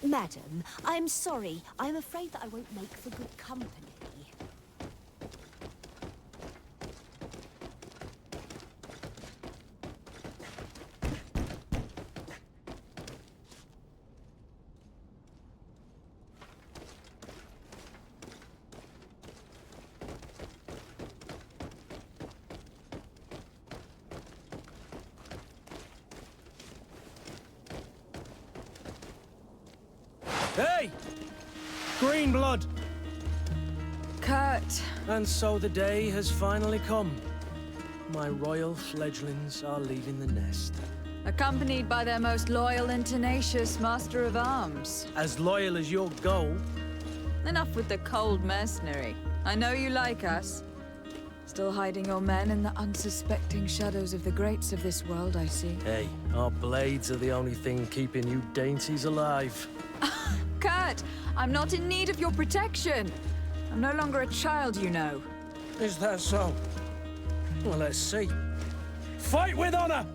Madam, I'm sorry. I'm afraid that I won't make for good company. Hey! Green blood! Kurt. And so the day has finally come. My royal fledglings are leaving the nest. Accompanied by their most loyal and tenacious master of arms. As loyal as your gold. Enough with the cold mercenary. I know you like us. Still hiding your men in the unsuspecting shadows of the greats of this world, I see. Hey, our blades are the only thing keeping you dainties alive. Kurt, I'm not in need of your protection. I'm no longer a child, you know. Is that so? Well, let's see. Fight with honor!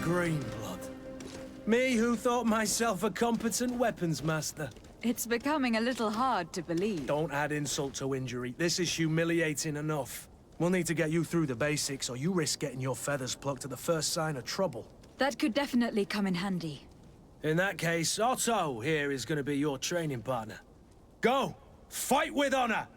Green blood. Me who thought myself a competent weapons master. It's becoming a little hard to believe. Don't add insult to injury. This is humiliating enough. We'll need to get you through the basics, or you risk getting your feathers plucked at the first sign of trouble. That could definitely come in handy. In that case, Otto here is going to be your training partner. Go! Fight with honor!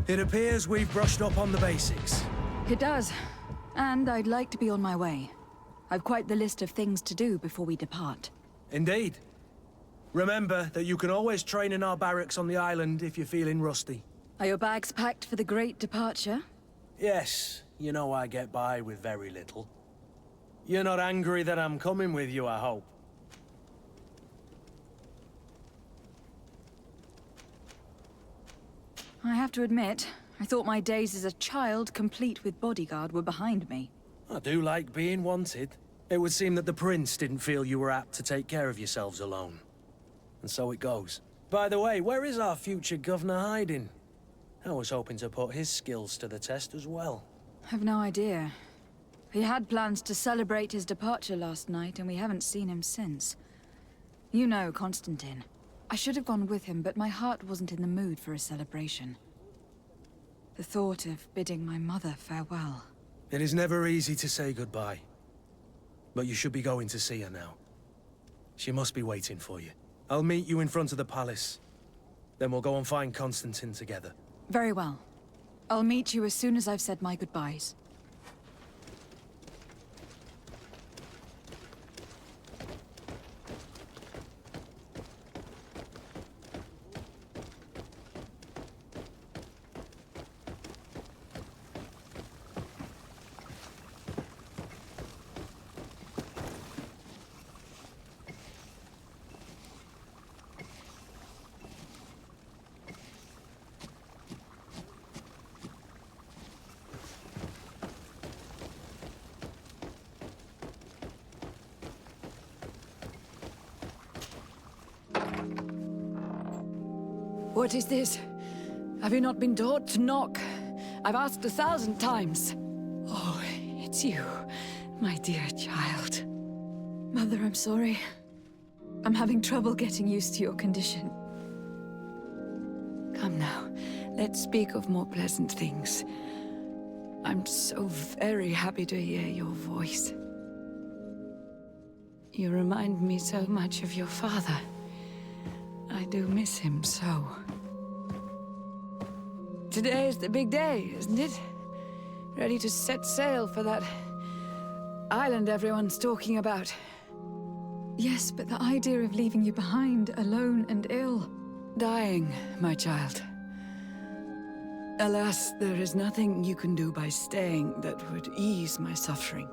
It appears we've brushed up on the basics. It does. And I'd like to be on my way. I've quite the list of things to do before we depart. Indeed. Remember that you can always train in our barracks on the island if you're feeling rusty. Are your bags packed for the great departure? Yes, you know I get by with very little. You're not angry that I'm coming with you, I hope. I have to admit, I thought my days as a child, complete with bodyguard, were behind me. I do like being wanted. It would seem that the prince didn't feel you were apt to take care of yourselves alone. And so it goes. By the way, where is our future governor hiding? I was hoping to put his skills to the test as well. I've no idea. He had plans to celebrate his departure last night, and we haven't seen him since. You know Constantine. I should have gone with him, but my heart wasn't in the mood for a celebration. The thought of bidding my mother farewell. It is never easy to say goodbye. But you should be going to see her now. She must be waiting for you. I'll meet you in front of the palace. Then we'll go and find Constantine together. Very well. I'll meet you as soon as I've said my goodbyes. What is this? Have you not been taught to knock? I've asked 1,000 times. Oh, it's you, my dear child. Mother, I'm sorry. I'm having trouble getting used to your condition. Come now, let's speak of more pleasant things. I'm so very happy to hear your voice. You remind me so much of your father. I do miss him so. Today is the big day, isn't it? Ready to set sail for that island everyone's talking about. Yes, but the idea of leaving you behind, alone and ill. Dying, my child. Alas, there is nothing you can do by staying that would ease my suffering.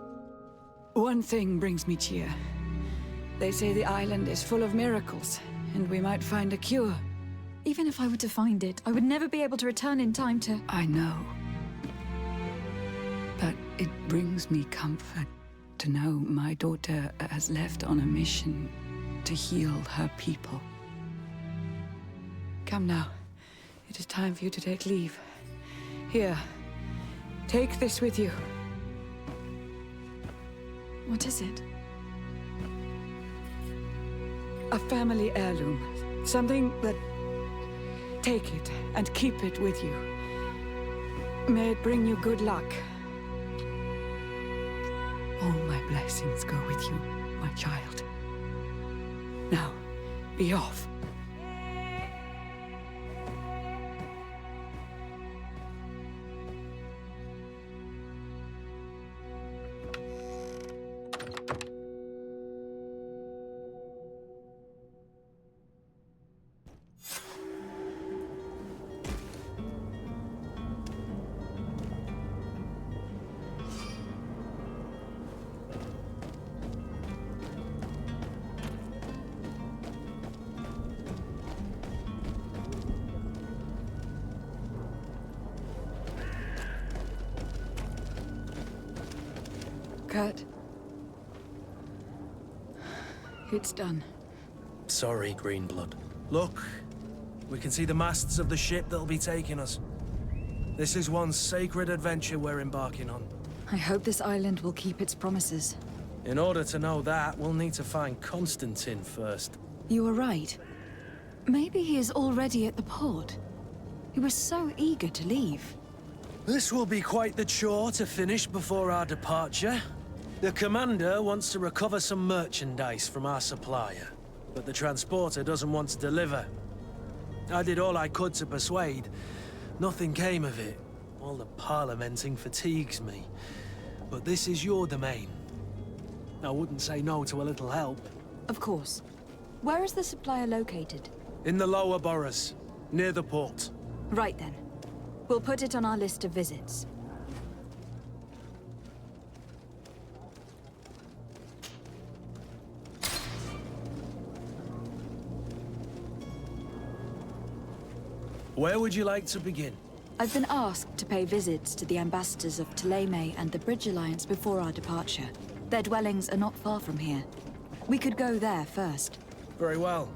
One thing brings me cheer. They say the island is full of miracles, and we might find a cure. Even if I were to find it, I would never be able to return in time to... I know. But it brings me comfort to know my daughter has left on a mission to heal her people. Come now. It is time for you to take leave. Here, take this with you. What is it? A family heirloom. Something that... Take it and keep it with you. May it bring you good luck. All my blessings go with you, my child. Now, be off. Kurt. It's done. Sorry, Greenblood. Look, we can see the masts of the ship that'll be taking us. This is one sacred adventure we're embarking on. I hope this island will keep its promises. In order to know that, we'll need to find Constantine first. You were right. Maybe he is already at the port. He was so eager to leave. This will be quite the chore to finish before our departure. The commander wants to recover some merchandise from our supplier, but the transporter doesn't want to deliver. I did all I could to persuade, Nothing came of it. All the parliamenting fatigues me. But this is your domain. I wouldn't say no to a little help. Of course. Where is the supplier located? In the lower boroughs, near the port. Right then. We'll put it on our list of visits. Where would you like to begin? I've been asked to pay visits to the ambassadors of Ptolemy and the Bridge Alliance before our departure. Their dwellings are not far from here. We could go there first. Very well.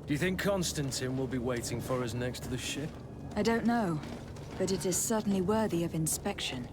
Do you think Constantine will be waiting for us next to the ship? I don't know, but it is certainly worthy of inspection.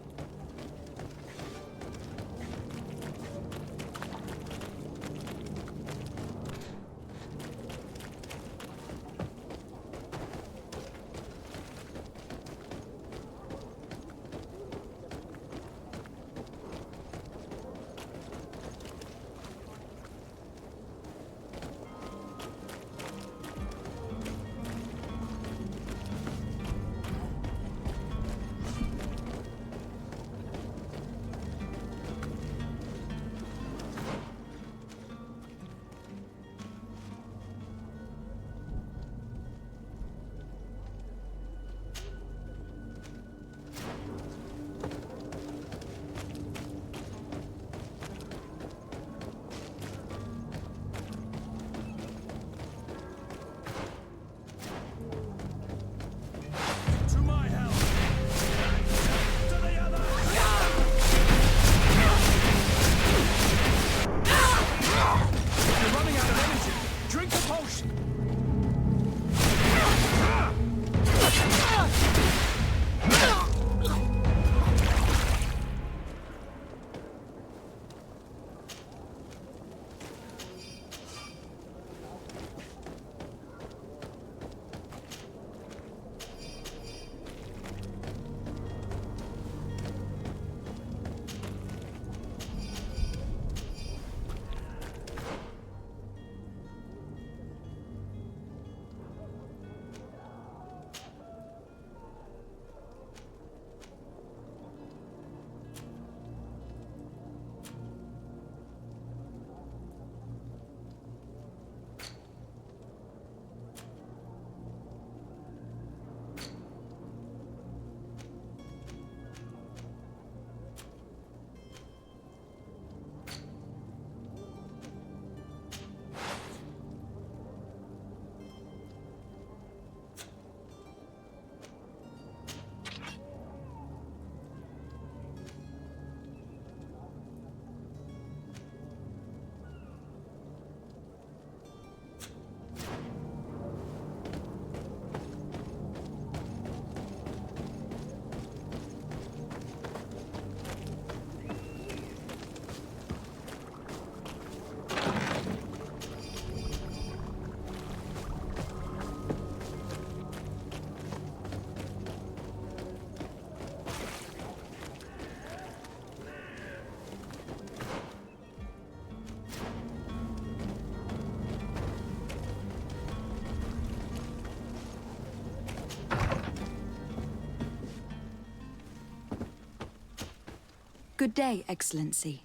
Good day, Excellency.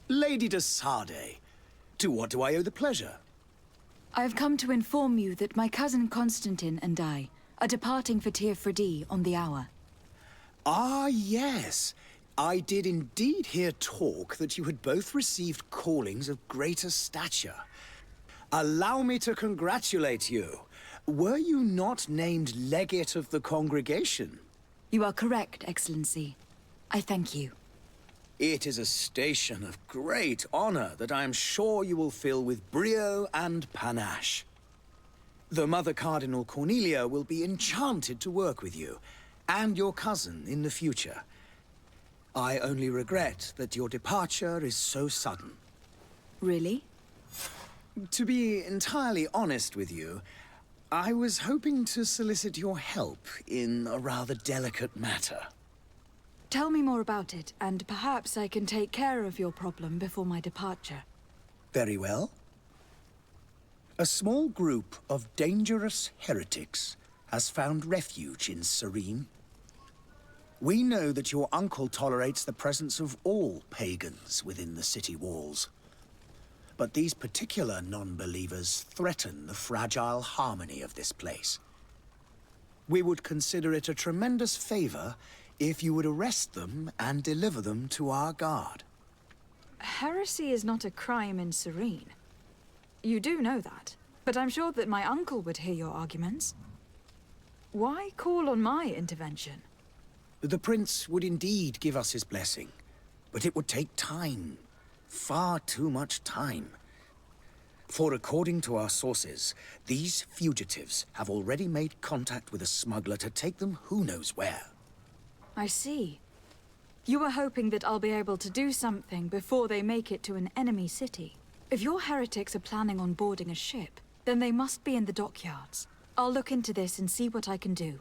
Lady de Sardet, to what do I owe the pleasure? I have come to inform you that my cousin Constantine and I are departing for Tir Freddy on the hour. Ah, yes. I did indeed hear talk that you had both received callings of greater stature. Allow me to congratulate you. Were you not named legate of the congregation? You are correct, Excellency. I thank you. It is a station of great honor that I am sure you will fill with brio and panache. The Mother Cardinal Cornelia will be enchanted to work with you, and your cousin in the future. I only regret that your departure is so sudden. Really? To be entirely honest with you, I was hoping to solicit your help in a rather delicate matter. Tell me more about it, and perhaps I can take care of your problem before my departure. Very well. A small group of dangerous heretics has found refuge in Serene. We know that your uncle tolerates the presence of all pagans within the city walls. But these particular non-believers threaten the fragile harmony of this place. We would consider it a tremendous favor if you would arrest them and deliver them to our guard. Heresy is not a crime in Serene. You do know that, but I'm sure that my uncle would hear your arguments. Why call on my intervention? The prince would indeed give us his blessing, but it would take time. Far too much time. For according to our sources, these fugitives have already made contact with a smuggler to take them who knows where. I see. You were hoping that I'll be able to do something before they make it to an enemy city. If your heretics are planning on boarding a ship, then they must be in the dockyards. I'll look into this and see what I can do.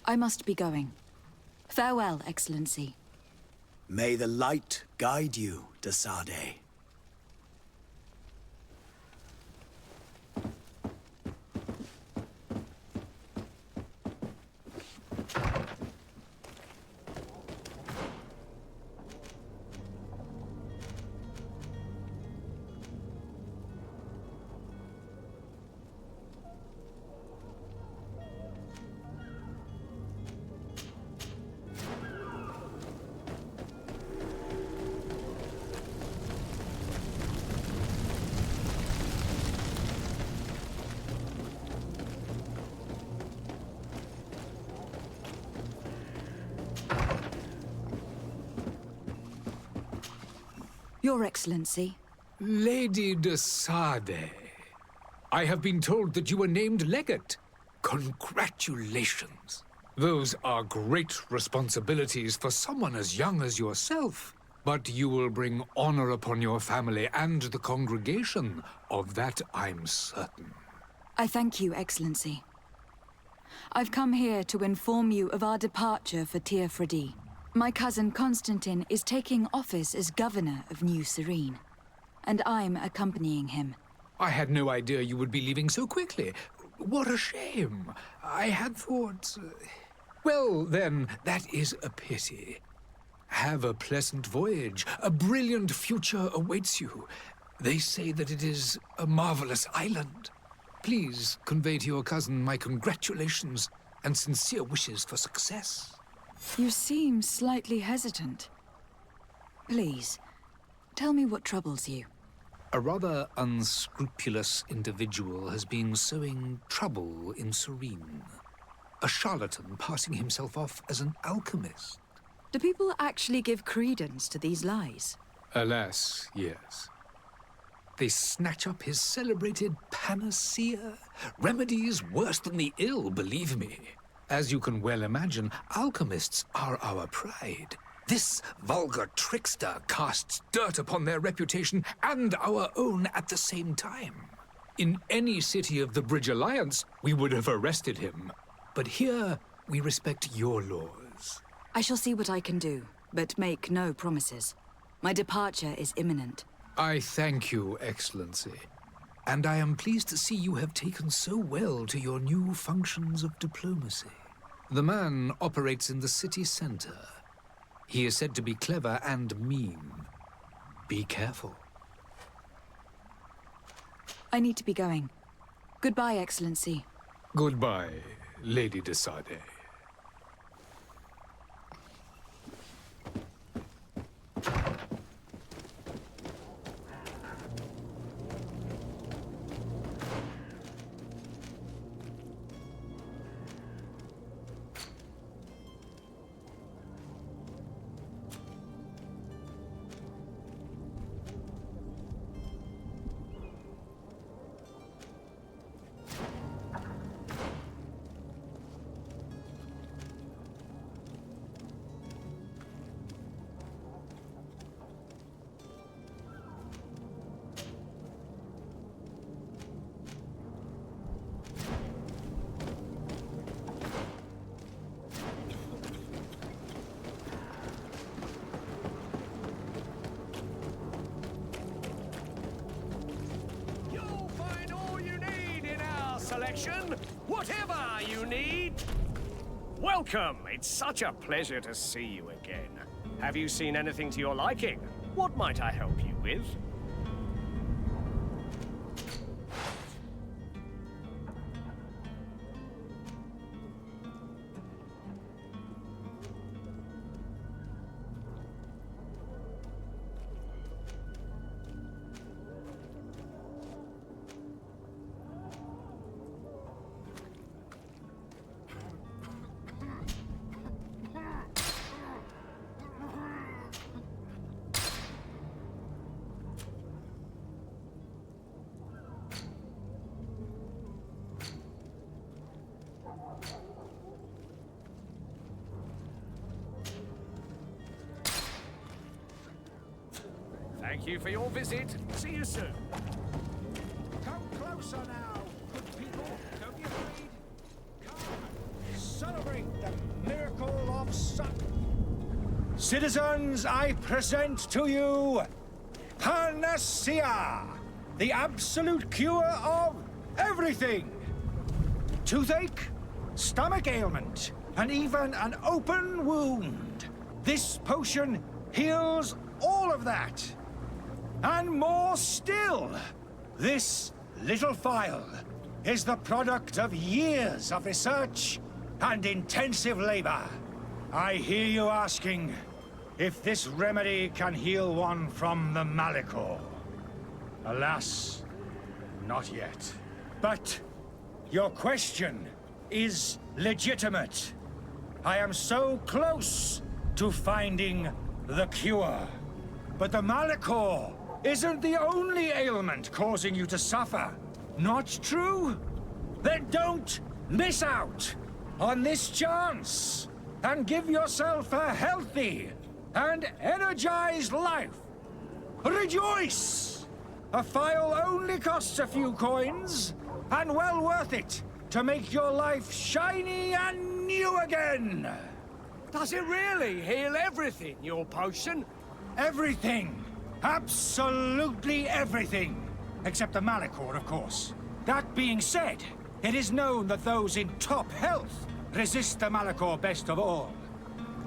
I must be going. Farewell, Excellency. May the light guide you, de Sade. Your Excellency. Lady de Sade, I have been told that you were named legate. Congratulations. Those are great responsibilities for someone as young as yourself. But you will bring honor upon your family and the congregation. Of that, I'm certain. I thank you, Excellency. I've come here to inform you of our departure for Teofredi. My cousin Constantine is taking office as governor of New Serene, and I'm accompanying him. I had no idea you would be leaving so quickly. What a shame. I had thought... Well, then, that is a pity. Have a pleasant voyage. A brilliant future awaits you. They say that it is a marvelous island. Please convey to your cousin my congratulations and sincere wishes for success. You seem slightly hesitant. Please, tell me what troubles you. A rather unscrupulous individual has been sowing trouble in Serene. A charlatan passing himself off as an alchemist. Do people actually give credence to these lies? Alas, yes. They snatch up his celebrated panacea. Remedies worse than the ill, believe me. As you can well imagine, alchemists are our pride. This vulgar trickster casts dirt upon their reputation and our own at the same time. In any city of the Bridge Alliance, we would have arrested him. But here, we respect your laws. I shall see what I can do, but make no promises. My departure is imminent. I thank you, Excellency. And I am pleased to see you have taken so well to your new functions of diplomacy. The man operates in the city center. He is said to be clever and mean. Be careful. I need to be going. Goodbye, Excellency. Goodbye, Lady de Sade. protection, whatever you need. Welcome. It's such a pleasure to see you again. Have you seen anything to your liking? What might I help you with? Thank you for your visit. See you soon. Come closer now, good people. Don't be afraid. Come, celebrate the miracle of sun. Citizens, I present to you Panacea, the absolute cure of everything. Toothache, stomach ailment, and even an open wound. This potion heals all of that. And more still, this little phial is the product of years of research and intensive labor. I hear you asking if this remedy can heal one from the Malachor. Alas, not yet. But your question is legitimate. I am so close to finding the cure. But the Malachor isn't the only ailment causing you to suffer. Not true? Then don't miss out on this chance and give yourself a healthy and energized life. Rejoice! A phial only costs a few coins, and well worth it to make your life shiny and new again. Does it really heal everything, your potion? Everything. Absolutely everything. Except the Malachor, of course. That being said, it is known that those in top health resist the Malachor best of all.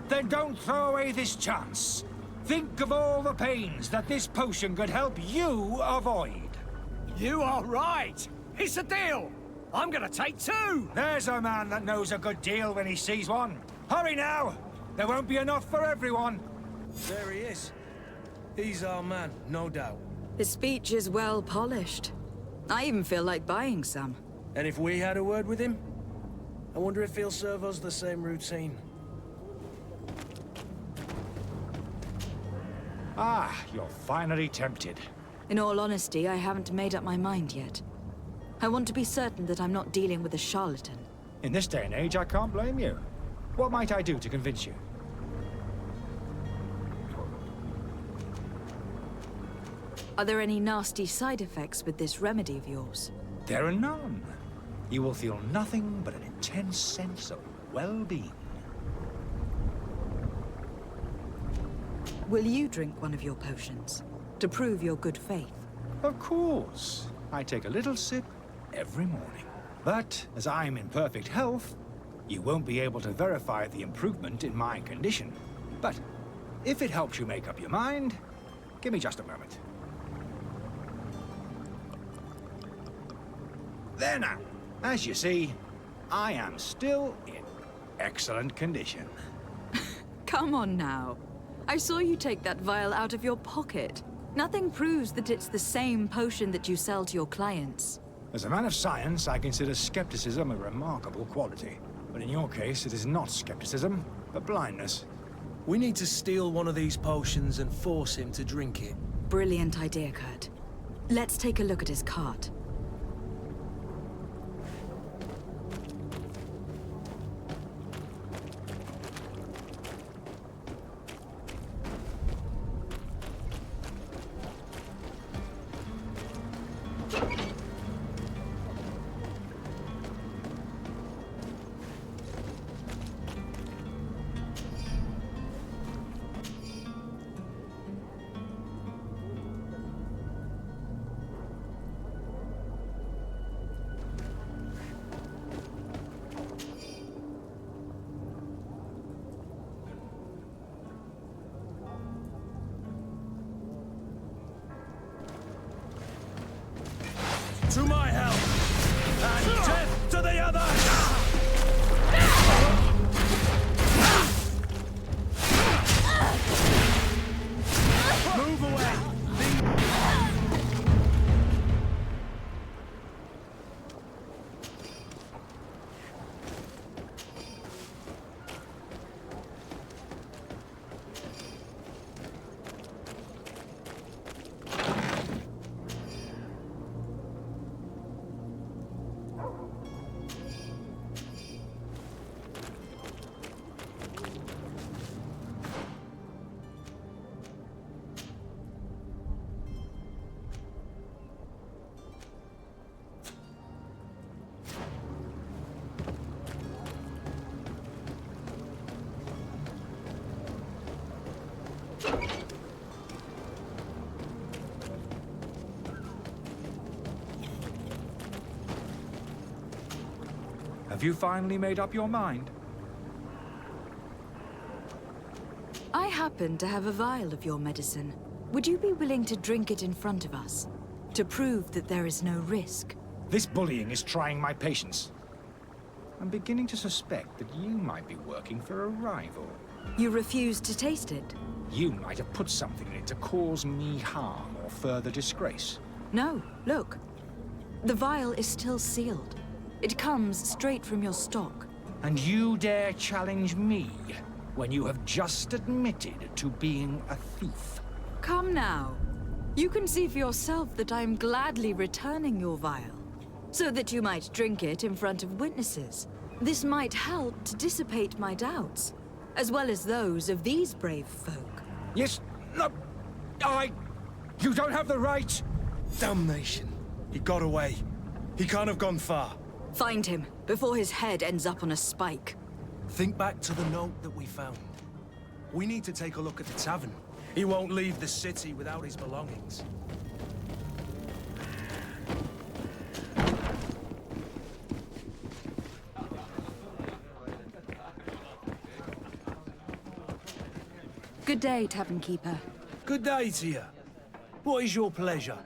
Then don't throw away this chance. Think of all the pains that this potion could help you avoid. You are right. It's a deal. I'm gonna take two. There's a man that knows a good deal when he sees one. Hurry now. There won't be enough for everyone. There he is. He's our man, no doubt. His speech is well polished. I even feel like buying some. And if we had a word with him, I wonder if he'll serve us the same routine. Ah, you're finally tempted. In all honesty, I haven't made up my mind yet. I want to be certain that I'm not dealing with a charlatan. In this day and age, I can't blame you. What might I do to convince you? Are there any nasty side effects with this remedy of yours? There are none. You will feel nothing but an intense sense of well-being. Will you drink one of your potions to prove your good faith? Of course. I take a little sip every morning. But as I'm in perfect health, you won't be able to verify the improvement in my condition. But if it helps you make up your mind, give me just a moment. There now. As you see, I am still in excellent condition. Come on now. I saw you take that vial out of your pocket. Nothing proves that it's the same potion that you sell to your clients. As a man of science, I consider skepticism a remarkable quality. But in your case, it is not skepticism, but blindness. We need to steal one of these potions and force him to drink it. Brilliant idea, Kurt. Let's take a look at his cart. to my help! And death to the other! Move away! Have you finally made up your mind? I happen to have a vial of your medicine. Would you be willing to drink it in front of us? To prove that there is no risk? This bullying is trying my patience. I'm beginning to suspect that you might be working for a rival. You refuse to taste it? You might have put something in it to cause me harm or further disgrace. No, look. The vial is still sealed. It comes straight from your stock. And you dare challenge me when you have just admitted to being a thief? Come now. You can see for yourself that I'm gladly returning your vial, so that you might drink it in front of witnesses. This might help to dissipate my doubts, as well as those of these brave folk. Yes, no, you don't have the right. Damnation. He got away. He can't have gone far. Find him, before his head ends up on a spike. Think back to the note that we found. We need to take a look at the tavern. He won't leave the city without his belongings. Good day, tavern keeper. Good day to you. What is your pleasure?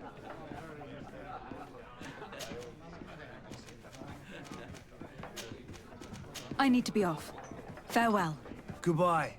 I need to be off. Farewell. Goodbye.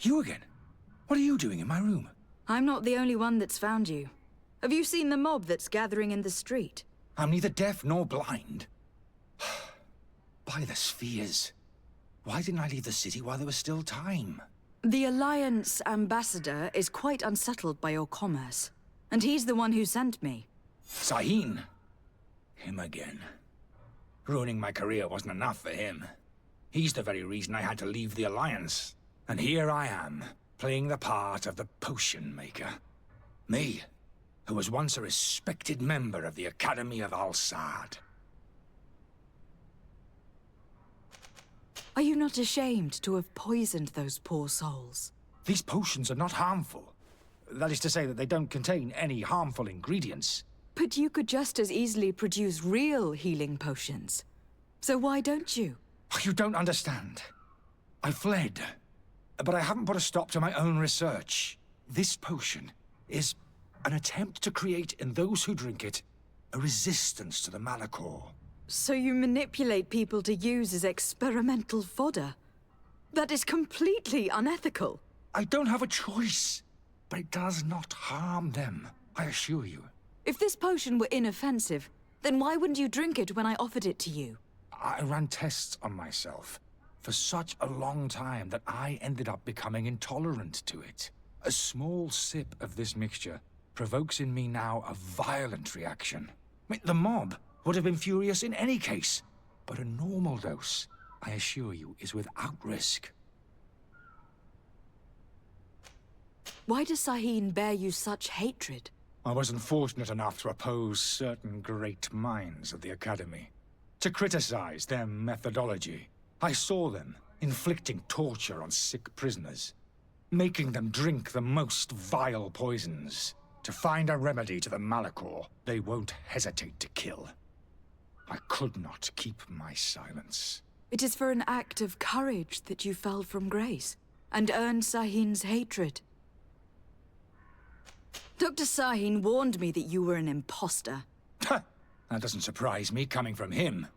You again? What are you doing in my room? I'm not the only one that's found you. Have you seen the mob that's gathering in the street? I'm neither deaf nor blind. By the spheres. Why didn't I leave the city while there was still time? The Alliance ambassador is quite unsettled by your commerce, and he's the one who sent me. Sahin. Him again. Ruining my career wasn't enough for him. He's the very reason I had to leave the Alliance. And here I am, playing the part of the potion maker. Me, who was once a respected member of the Academy of Al-Sad. Are you not ashamed to have poisoned those poor souls? These potions are not harmful. That is to say that they don't contain any harmful ingredients. But you could just as easily produce real healing potions. So why don't you? You don't understand. I fled, but I haven't put a stop to my own research. This potion is an attempt to create in those who drink it a resistance to the Malachor. So you manipulate people to use as experimental fodder? That is completely unethical. I don't have a choice, but it does not harm them, I assure you. If this potion were inoffensive, then why wouldn't you drink it when I offered it to you? I ran tests on myself for such a long time that I ended up becoming intolerant to it. A small sip of this mixture provokes in me now a violent reaction. The mob would have been furious in any case, but a normal dose, I assure you, is without risk. Why does Sahin bear you such hatred? I wasn't fortunate enough to oppose certain great minds of the Academy, to criticize their methodology. I saw them inflicting torture on sick prisoners, making them drink the most vile poisons. To find a remedy to the Malachor, they won't hesitate to kill. I could not keep my silence. It is for an act of courage that you fell from grace, and earned Sahin's hatred. Dr. Sahin warned me that you were an imposter. That doesn't surprise me, coming from him.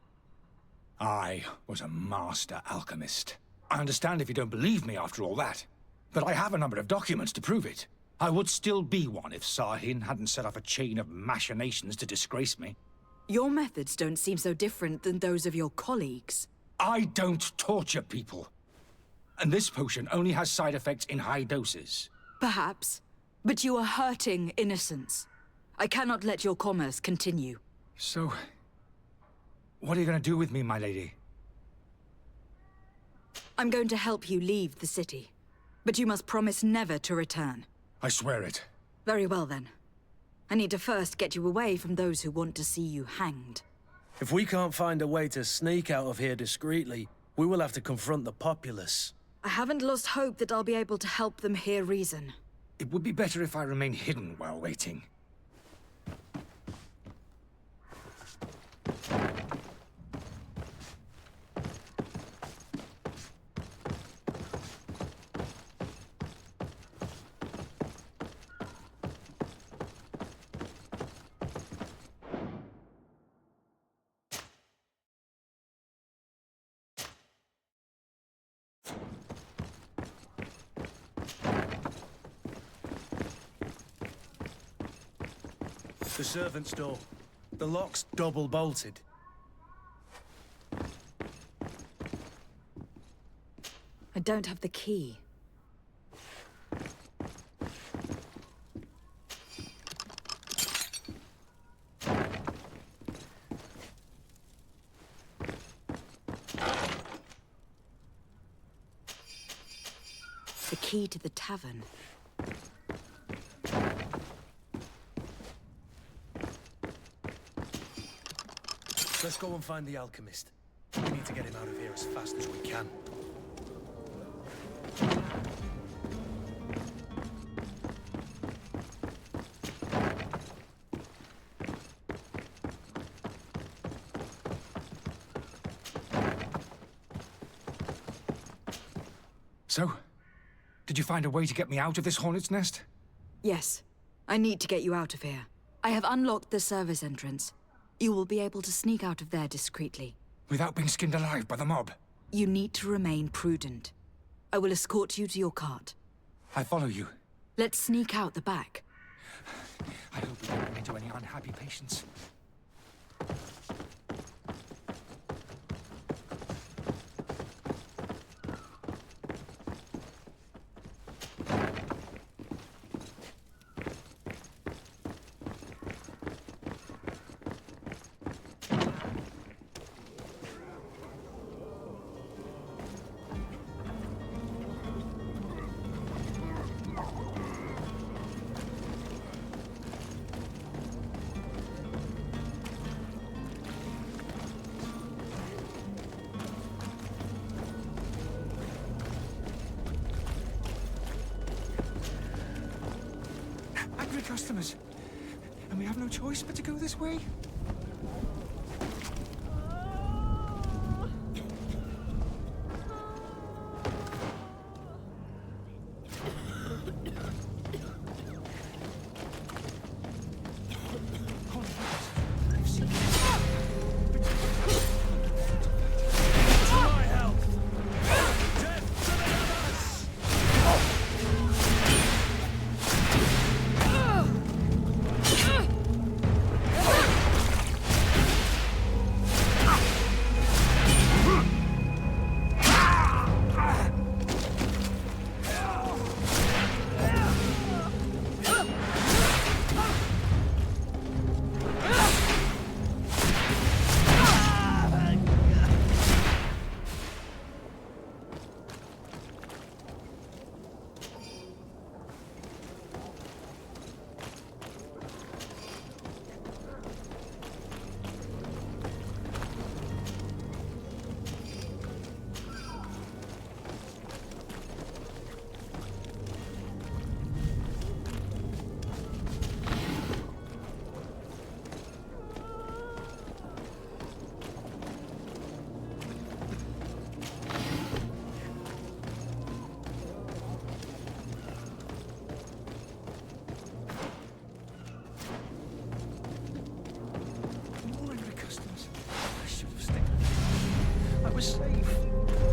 I was a master alchemist. I understand if you don't believe me after all that, but I have a number of documents to prove it. I would still be one if Sahin hadn't set off a chain of machinations to disgrace me. Your methods don't seem so different than those of your colleagues. I don't torture people. And this potion only has side effects in high doses. Perhaps, but you are hurting innocents. I cannot let your commerce continue. So, what are you going to do with me, my lady? I'm going to help you leave the city, but you must promise never to return. I swear it. Very well, then. I need to first get you away from those who want to see you hanged. If we can't find a way to sneak out of here discreetly, we will have to confront the populace. I haven't lost hope that I'll be able to help them hear reason. It would be better if I remain hidden while waiting. The servant's door. The lock's double bolted. I don't have the key. The key to the tavern. Let's go and find the alchemist. We need to get him out of here as fast as we can. So, did you find a way to get me out of this hornet's nest? Yes. I need to get you out of here. I have unlocked the service entrance. You will be able to sneak out of there discreetly. Without being skinned alive by the mob? You need to remain prudent. I will escort you to your cart. I follow you. Let's sneak out the back. I hope we don't run into any unhappy patients. Angry customers. And we have no choice but to go this way?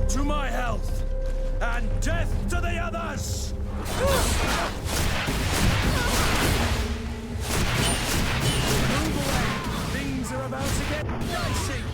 To my health, and death to the others! Move away! Things are about to get dicey!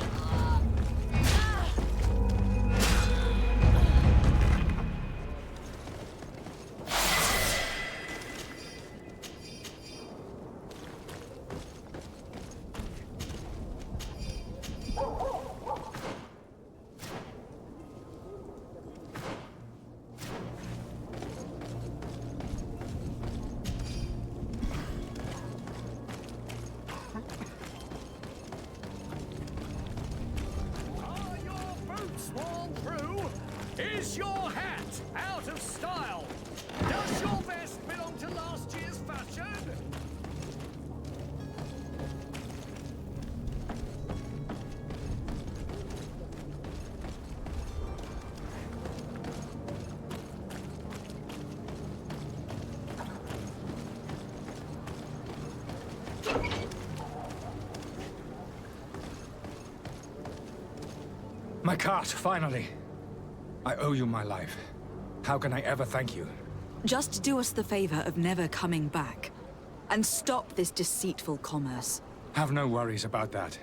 Is your hat out of style? Does your vest belong to last year's fashion? My cart, finally. I owe you my life. How can I ever thank you? Just do us the favor of never coming back. And stop this deceitful commerce. Have no worries about that.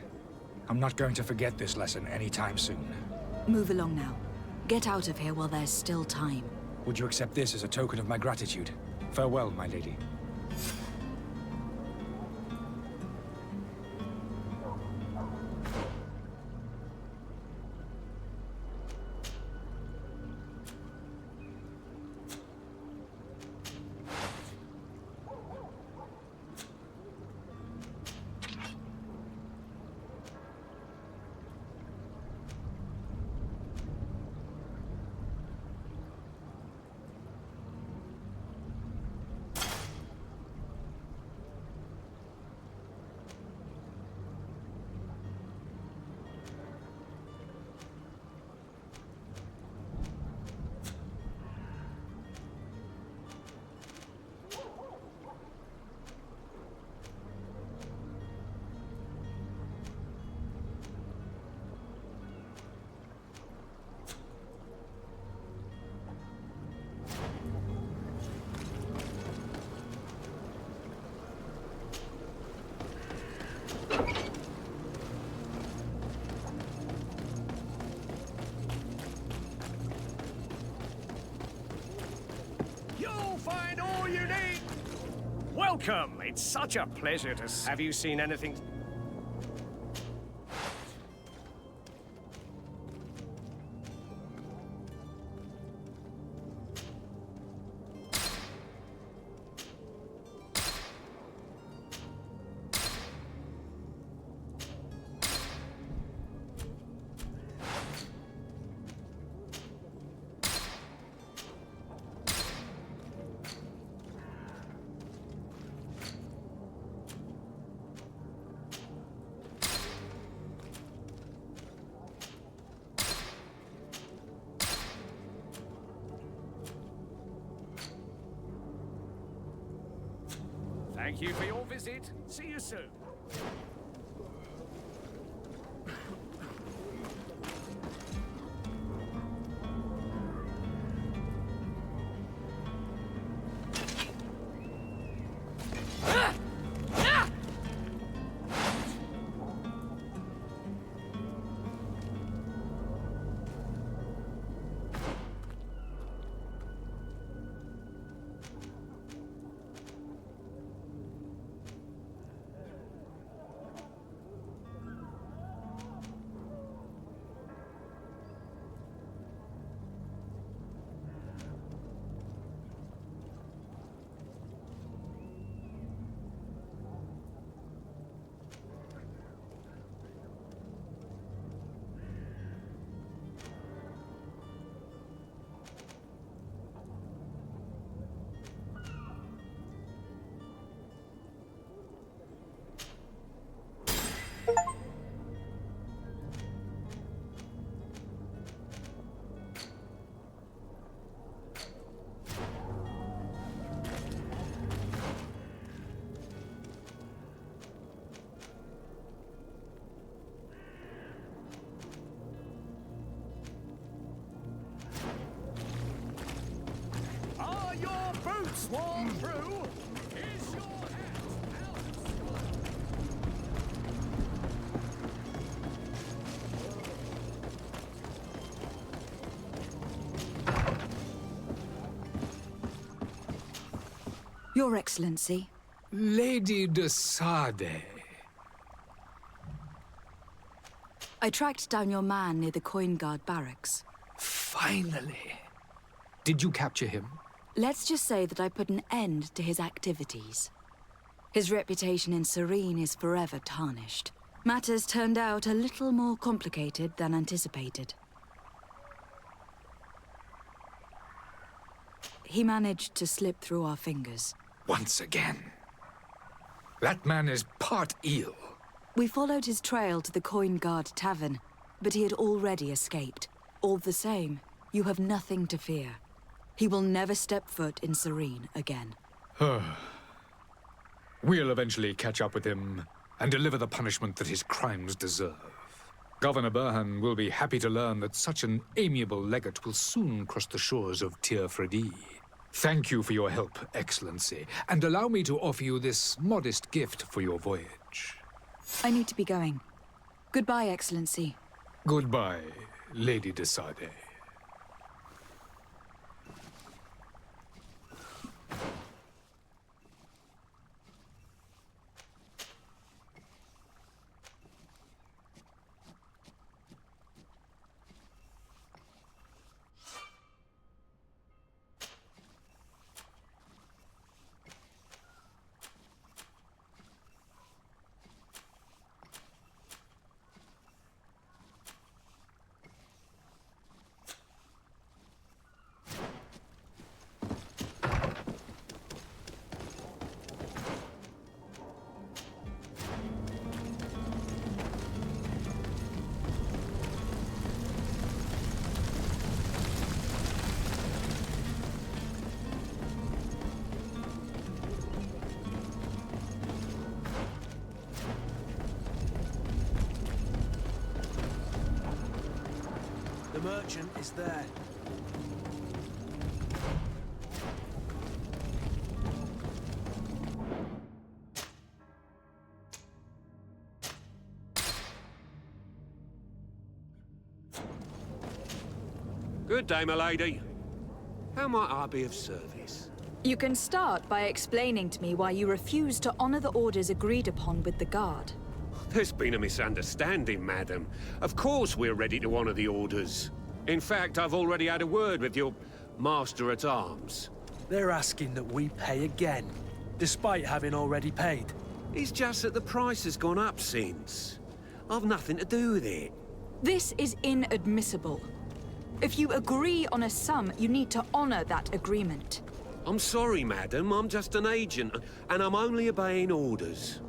I'm not going to forget this lesson anytime soon. Move along now. Get out of here while there's still time. Would you accept this as a token of my gratitude? Farewell, my lady. Welcome! It's such a pleasure to have you seen anything... Thank you for your visit. See you soon. Are your boots worn through? Is your hat out of style? Your Excellency. Lady de Sade. I tracked down your man near the Coin Guard barracks. Finally. Did you capture him? Let's just say that I put an end to his activities. His reputation in Serene is forever tarnished. Matters turned out a little more complicated than anticipated. He managed to slip through our fingers. Once again. That man is part eel. We followed his trail to the Coin Guard Tavern, but he had already escaped. All the same, you have nothing to fear. He will never step foot in Serene again. We'll eventually catch up with him and deliver the punishment that his crimes deserve. Governor Burhan will be happy to learn that such an amiable legate will soon cross the shores of Tir Fredi. Thank you for your help, Excellency, and allow me to offer you this modest gift for your voyage. I need to be going. Goodbye, Excellency. Goodbye, Lady de Sade. The merchant is there. Good day, my lady. How might I be of service? You can start by explaining to me why you refuse to honor the orders agreed upon with the Guard. There's been a misunderstanding, madam. Of course we're ready to honor the orders. In fact, I've already had a word with your Master-at-Arms. They're asking that we pay again, despite having already paid. It's just that the price has gone up since. I've nothing to do with it. This is inadmissible. If you agree on a sum, you need to honor that agreement. I'm sorry, madam. I'm just an agent, and I'm only obeying orders.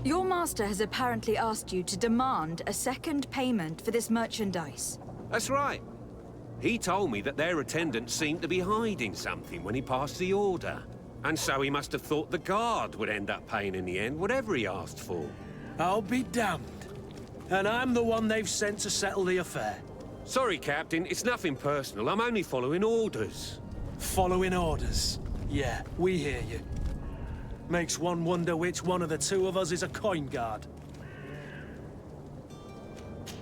Your master has apparently asked you to demand a second payment for this merchandise. That's right. He told me that their attendant seemed to be hiding something when he passed the order. And so he must have thought the Guard would end up paying in the end, whatever he asked for. I'll be damned. And I'm the one they've sent to settle the affair. Sorry, Captain. It's nothing personal. I'm only following orders. Following orders. Yeah, we hear you. Makes one wonder which one of the two of us is a coin guard.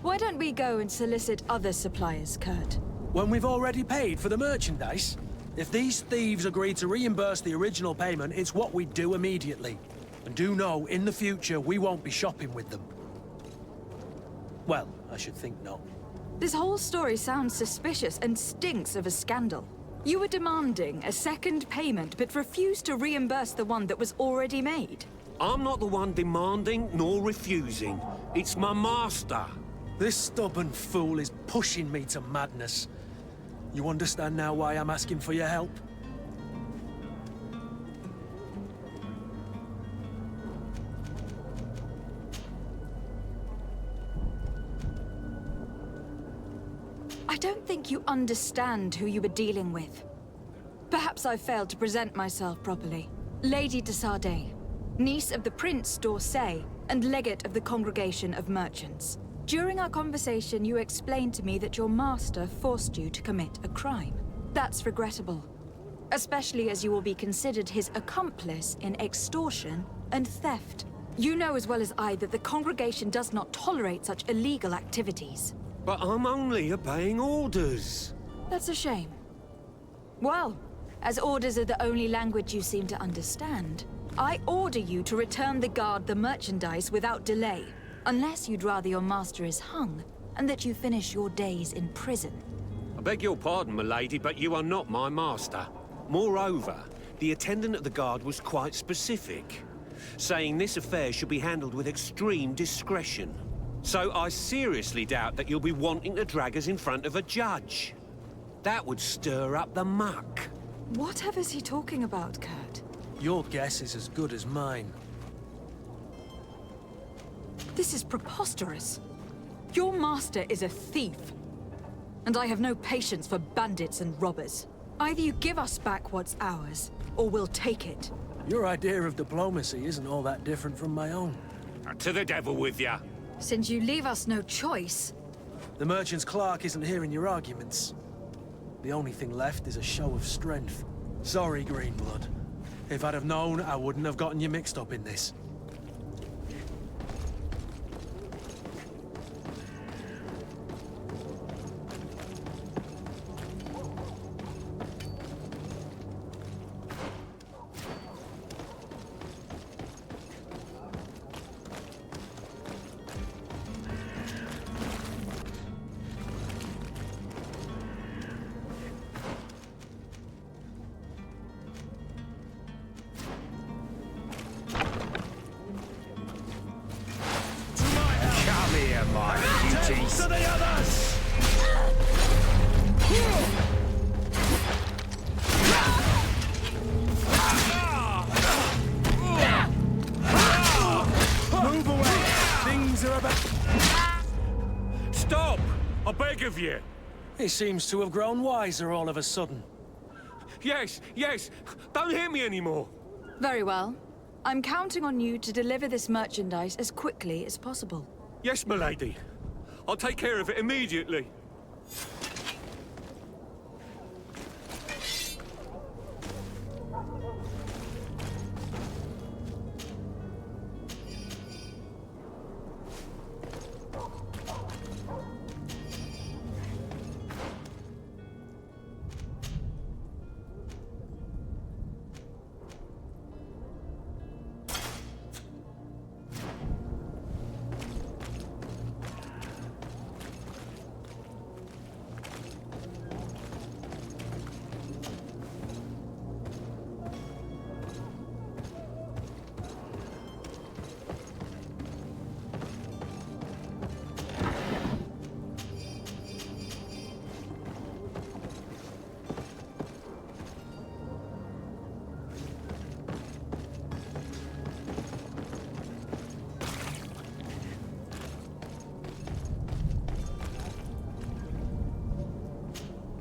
Why don't we go and solicit other suppliers, Kurt? When we've already paid for the merchandise? If these thieves agree to reimburse the original payment, it's what we do immediately. And do know, in the future, we won't be shopping with them. Well, I should think not. This whole story sounds suspicious and stinks of a scandal. You were demanding a second payment, but refused to reimburse the one that was already made. I'm not the one demanding nor refusing. It's my master. This stubborn fool is pushing me to madness. You understand now why I'm asking for your help? I don't think you understand who you were dealing with. Perhaps I failed to present myself properly. Lady de Sardet, niece of the Prince d'Orsay, and legate of the Congregation of Merchants. During our conversation, you explained to me that your master forced you to commit a crime. That's regrettable, especially as you will be considered his accomplice in extortion and theft. You know as well as I that the Congregation does not tolerate such illegal activities. But I'm only obeying orders. That's a shame. Well, as orders are the only language you seem to understand, I order you to return the Guard the merchandise without delay, unless you'd rather your master is hung, and that you finish your days in prison. I beg your pardon, milady, but you are not my master. Moreover, the attendant of the Guard was quite specific, saying this affair should be handled with extreme discretion. So I seriously doubt that you'll be wanting to drag us in front of a judge. That would stir up the muck. Whatever is he talking about, Kurt? Your guess is as good as mine. This is preposterous. Your master is a thief. And I have no patience for bandits and robbers. Either you give us back what's ours, or we'll take it. Your idea of diplomacy isn't all that different from my own. To the devil with ya. Since you leave us no choice... The merchant's clerk isn't hearing your arguments. The only thing left is a show of strength. Sorry, Greenblood. If I'd have known, I wouldn't have gotten you mixed up in this. To the others! Move away! Things are about... Stop! I beg of you. He seems to have grown wiser all of a sudden. Yes, yes. Don't hit me anymore. Very well. I'm counting on you to deliver this merchandise as quickly as possible. Yes, milady. I'll take care of it immediately.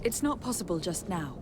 It's not possible just now.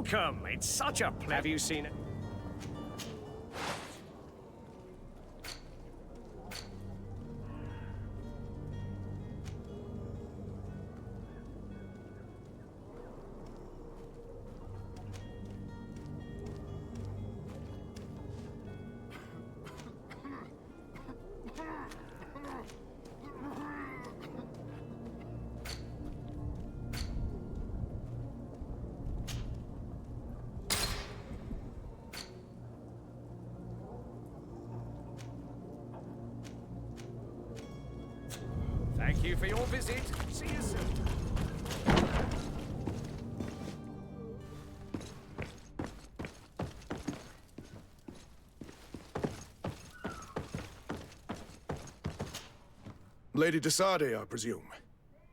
Welcome! It's such a pleasure. Have you seen it? Thank you for your visit. See you soon. Lady de Sardet, I presume.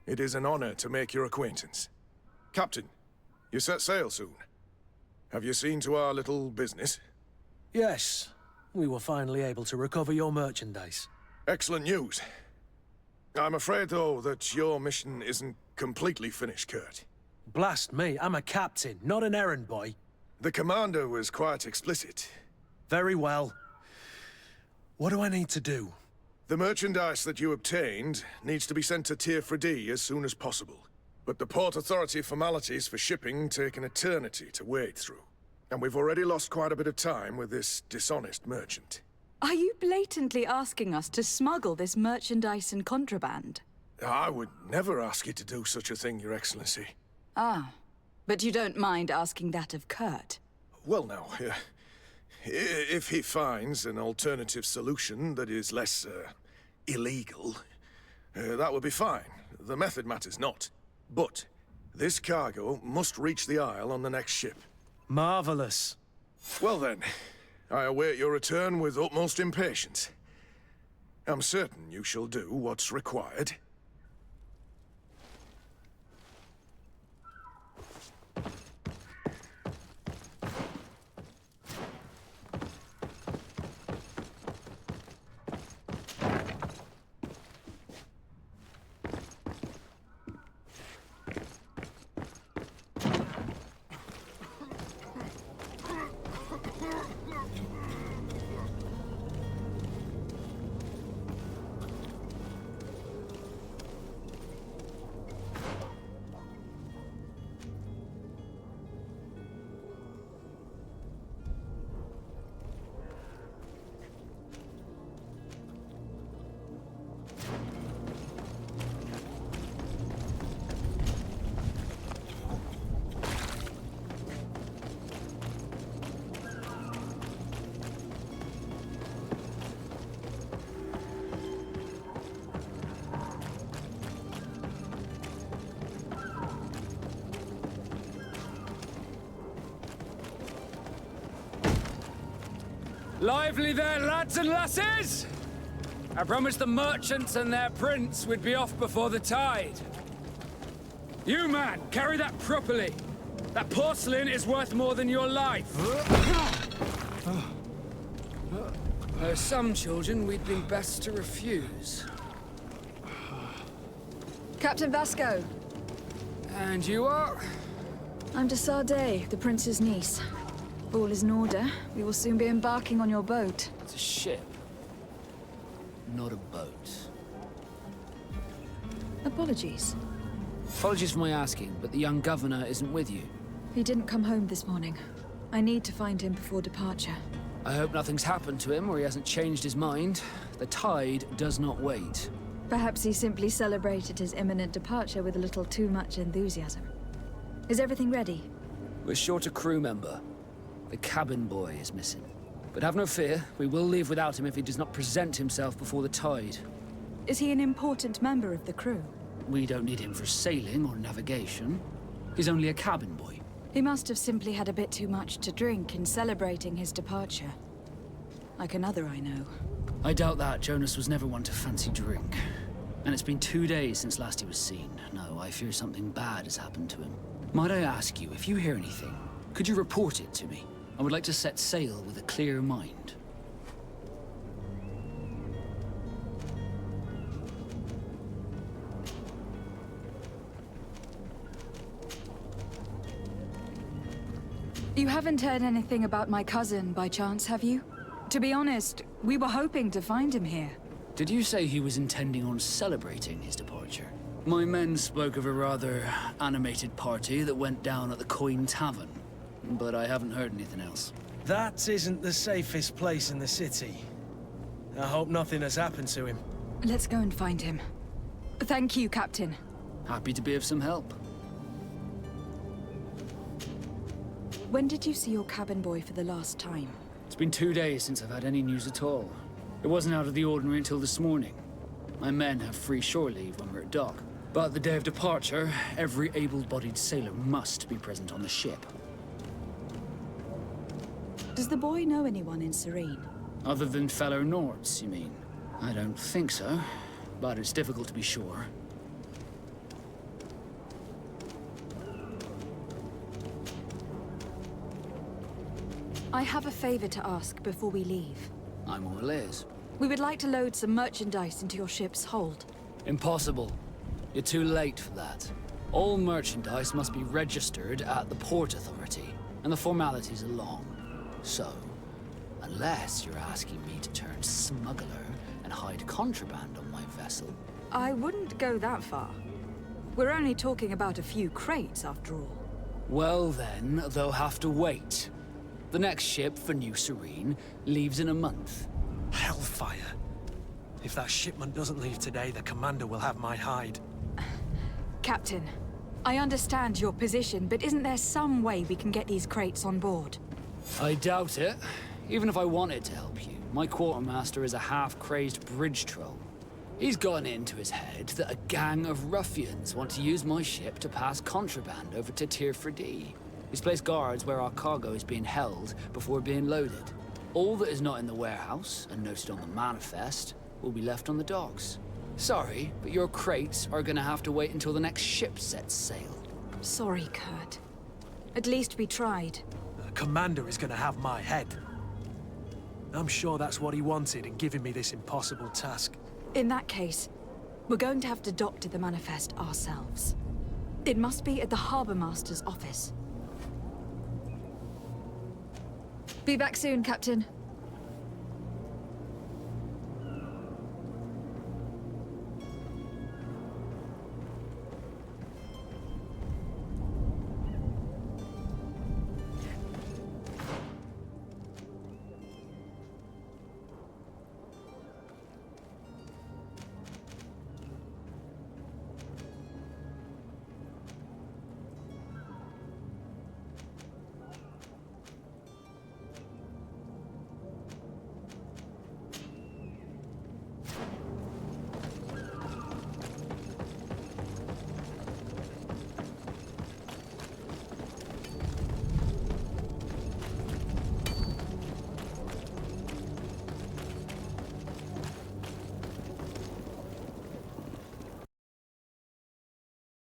It is an honor to make your acquaintance. Captain, you set sail soon. Have you seen to our little business? Yes. We were finally able to recover your merchandise. Excellent news. I'm afraid, though, that your mission isn't completely finished, Kurt. Blast me, I'm a captain, not an errand boy. The commander was quite explicit. Very well. What do I need to do? The merchandise that you obtained needs to be sent to Tier 4D as soon as possible. But the Port Authority formalities for shipping take an eternity to wade through. And we've already lost quite a bit of time with this dishonest merchant. Are you blatantly asking us to smuggle this merchandise and contraband? I would never ask you to do such a thing, Your Excellency. Ah, but you don't mind asking that of Kurt? Well, now, if he finds an alternative solution that is less, illegal, that would be fine. The method matters not. But this cargo must reach the Isle on the next ship. Marvelous. Well then, I await your return with utmost impatience. I'm certain you shall do what's required. Lively there, lads and lasses! I promised the merchants and their prince we'd be off before the tide. You, man, carry that properly. That porcelain is worth more than your life. There are some children we'd been best to refuse. Captain Vasco. And you are? I'm de Sardet, the prince's niece. All is in order. We will soon be embarking on your boat. It's a ship, not a boat. Apologies. Apologies for my asking, but the young governor isn't with you. He didn't come home this morning. I need to find him before departure. I hope nothing's happened to him or he hasn't changed his mind. The tide does not wait. Perhaps he simply celebrated his imminent departure with a little too much enthusiasm. Is everything ready? We're short a crew member. The cabin boy is missing. But have no fear, we will leave without him if he does not present himself before the tide. Is he an important member of the crew? We don't need him for sailing or navigation. He's only a cabin boy. He must have simply had a bit too much to drink in celebrating his departure. Like another I know. I doubt that. Jonas was never one to fancy drink. And it's been 2 days since last he was seen. No, I fear something bad has happened to him. Might I ask you, if you hear anything, could you report it to me? I would like to set sail with a clear mind. You haven't heard anything about my cousin, by chance, have you? To be honest, we were hoping to find him here. Did you say he was intending on celebrating his departure? My men spoke of a rather animated party that went down at the Coin Tavern, but I haven't heard anything else. That isn't the safest place in the city. I hope nothing has happened to him. Let's go and find him. Thank you, Captain. Happy to be of some help. When did you see your cabin boy for the last time? It's been 2 days since I've had any news at all. It wasn't out of the ordinary until this morning. My men have free shore leave when we're at dock. But the day of departure, every able-bodied sailor must be present on the ship. Does the boy know anyone in Serene? Other than fellow Nords, you mean? I don't think so, but it's difficult to be sure. I have a favor to ask before we leave. I'm all ears. We would like to load some merchandise into your ship's hold. Impossible. You're too late for that. All merchandise must be registered at the Port Authority, and the formalities are long. So, unless you're asking me to turn smuggler and hide contraband on my vessel. I wouldn't go that far. We're only talking about a few crates, after all. Well then, they'll have to wait. The next ship for New Serene leaves in a month. Hellfire. If that shipment doesn't leave today, the commander will have my hide. Captain, I understand your position, but isn't there some way we can get these crates on board? I doubt it. Even if I wanted to help you, my quartermaster is a half-crazed bridge troll. He's gotten it into his head that a gang of ruffians want to use my ship to pass contraband over to Tier 4D. He's placed guards where our cargo is being held before being loaded. All that is not in the warehouse, and noted on the manifest, will be left on the docks. Sorry, but your crates are gonna have to wait until the next ship sets sail. Sorry, Kurt. At least we tried. The commander is gonna have my head. I'm sure that's what he wanted in giving me this impossible task. In that case, we're going to have to doctor the manifest ourselves. It must be at the Harbor Master's office. Be back soon, Captain.